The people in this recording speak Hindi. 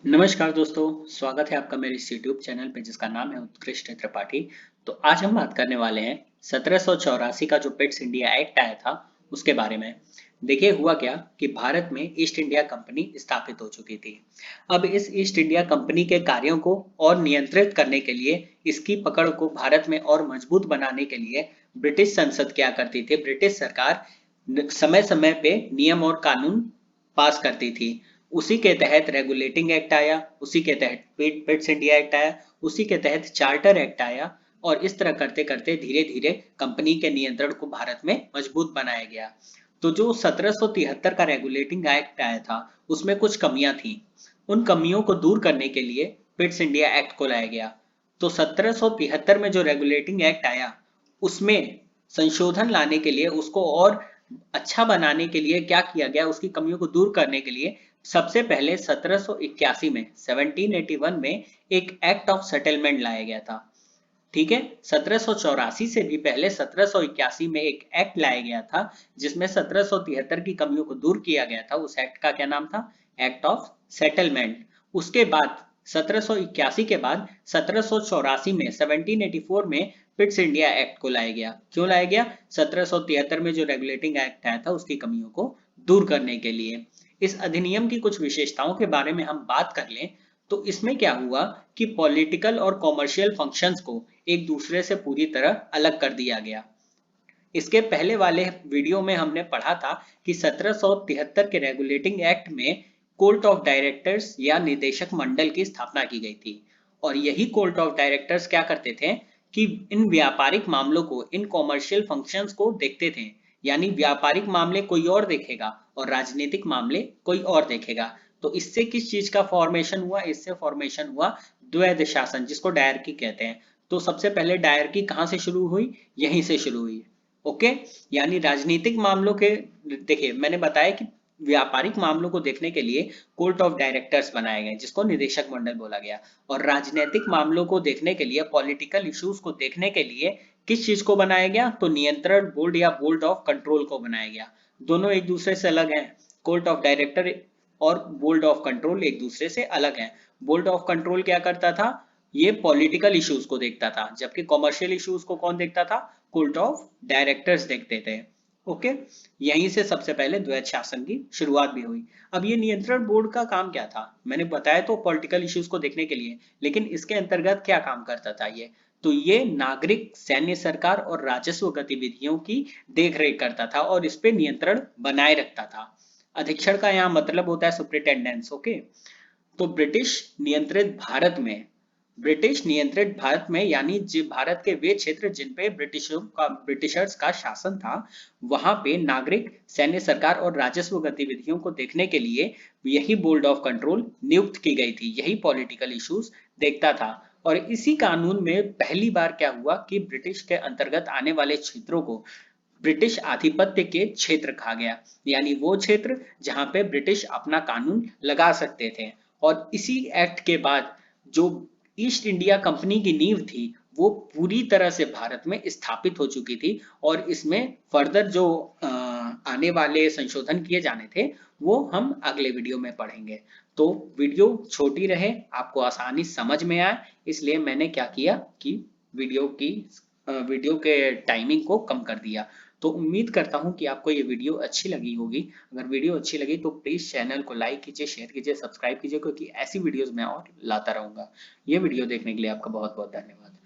नमस्कार दोस्तों, स्वागत है आपका मेरे इस यूट्यूब चैनल पे जिसका नाम है उत्कृष्ट त्रिपाठी। तो आज हम बात करने वाले हैं 1784 का जो पिट्स इंडिया एक्ट आया था उसके बारे में। देखिए हुआ क्या कि भारत में ईस्ट इंडिया कंपनी स्थापित हो चुकी थी। अब इस ईस्ट इंडिया कंपनी के कार्यों को और नियंत्रित करने के लिए, इसकी पकड़ को भारत में और मजबूत बनाने के लिए ब्रिटिश संसद क्या करती थी, ब्रिटिश सरकार समय समय पे नियम और कानून पास करती थी। उसी के तहत रेगुलेटिंग एक्ट आया, उसी के तहत पिट्स इंडिया एक्ट आया, उसी के तहत चार्टर एक्ट आया और इस तरह करते करते धीरे धीरे कंपनी के नियंत्रण को भारत में मजबूत बनाया गया। तो जो 1773 का रेगुलेटिंग एक्ट आया था उसमें कुछ कमियां थी। उन कमियों को दूर करने के लिए पिट्स इंडिया एक्ट को लाया गया। तो 1773 में जो रेगुलेटिंग एक्ट आया उसमें संशोधन लाने के लिए, उसको और अच्छा बनाने के लिए क्या किया गया, उसकी कमियों को दूर करने के लिए सबसे पहले 1781 में 1781 में एक एक्ट ऑफ सेटलमेंट लाया गया था। ठीक है, 1784 से भी पहले 1781 में एक एक्ट लाया गया था जिसमें 1773 की कमियों को दूर किया गया था। उस एक्ट का क्या नाम था? Act of settlement. उसके बाद 1781 के बाद 1784 में 1784 में पिट्स इंडिया एक्ट को लाया गया। क्यों लाया गया? 1773 में जो रेगुलेटिंग एक्ट आया था उसकी कमियों को दूर करने के लिए। इस अधिनियम की कुछ विशेषताओं के बारे में हम बात कर लें तो इसमें क्या हुआ कि पॉलिटिकल और कॉमर्शियल फंक्शंस को एक दूसरे से पूरी तरह अलग कर दिया गया। इसके पहले वाले वीडियो में हमने पढ़ा था कि 1773 के रेगुलेटिंग एक्ट में कोर्ट ऑफ डायरेक्टर्स या निदेशक मंडल की स्थापना की गई थी। और यही कोर्ट ऑफ डायरेक्टर्स क्या करते थे कि इन व्यापारिक मामलों को, इन कॉमर्शियल फंक्शंस को देखते थे। यानी व्यापारिक मामले कोई और देखेगा और राजनीतिक मामले कोई और देखेगा। तो इससे किस चीज का फॉर्मेशन हुआ? इससे फॉर्मेशन हुआ द्वैध शासन, जिसको डायरकी कहते हैं। तो सबसे पहले डायरकी कहां से शुरू हुई? यहीं से शुरू हुई। ओके, यानी राजनीतिक मामलों के, देखिए मैंने बताया कि व्यापारिक मामलों को देखने के लिए कोर्ट ऑफ डायरेक्टर्स बनाए गए जिसको निदेशक मंडल बोला गया। और राजनीतिक मामलों को देखने के लिए, पॉलिटिकल इश्यूज को देखने के लिए किस चीज को बनाया गया? तो नियंत्रण बोर्ड या बोर्ड ऑफ कंट्रोल को बनाया गया। दोनों एक दूसरे से अलग हैं। कोर्ट ऑफ डायरेक्टर और बोर्ड ऑफ कंट्रोल एक दूसरे से अलग हैं। बोर्ड ऑफ कंट्रोल क्या करता था? ये पॉलिटिकल इश्यूज को देखता था, जबकि कॉमर्शियल इश्यूज को कौन देखता था? कोर्ट ऑफ डायरेक्टर्स देखते थे। ओके, यहीं से सबसे पहले द्वैध शासन की शुरुआत भी हुई। अब ये नियंत्रण बोर्ड का काम क्या था? मैंने बताया तो पॉलिटिकल इश्यूज को देखने के लिए, लेकिन इसके अंतर्गत क्या काम करता था ये? तो ये नागरिक, सैन्य सरकार और राजस्व गतिविधियों की देखरेख करता था और इस पे नियंत्रण बनाए रखता था। अधीक्षण का यहाँ मतलब होता है सुपरिटेंडेंस। ओके, तो ब्रिटिश नियंत्रित भारत में यानी भारत के वे क्षेत्र जिन पे ब्रिटिशर्स का शासन था, वहां पे नागरिक, सैन्य सरकार और राजस्व गतिविधियों को देखने के लिए यही बोर्ड ऑफ कंट्रोल नियुक्त की गई थी। यही पॉलिटिकल इश्यूज देखता था। और इसी कानून में पहली बार क्या हुआ कि ब्रिटिश के अंतर्गत आने वाले क्षेत्रों को ब्रिटिश आधिपत्य के क्षेत्र कहा गया। यानी वो क्षेत्र जहां पे ब्रिटिश अपना कानून लगा सकते थे। और इसी एक्ट के बाद जो ईस्ट इंडिया कंपनी की नींव थी वो पूरी तरह से भारत में स्थापित हो चुकी थी। और इसमें फर्दर जो आने वाले संशोधन किए जाने थे वो हम अगले वीडियो में पढ़ेंगे। तो वीडियो छोटी रहे, आपको आसानी समझ में आए, इसलिए मैंने क्या किया कि वीडियो के टाइमिंग को कम कर दिया। तो उम्मीद करता हूँ कि आपको ये वीडियो अच्छी लगी होगी। अगर वीडियो अच्छी लगी तो प्लीज चैनल को लाइक कीजिए, शेयर कीजिए, सब्सक्राइब कीजिए, क्योंकि ऐसी वीडियोस मैं और लाता रहूंगा। ये वीडियो देखने के लिए आपका बहुत बहुत धन्यवाद।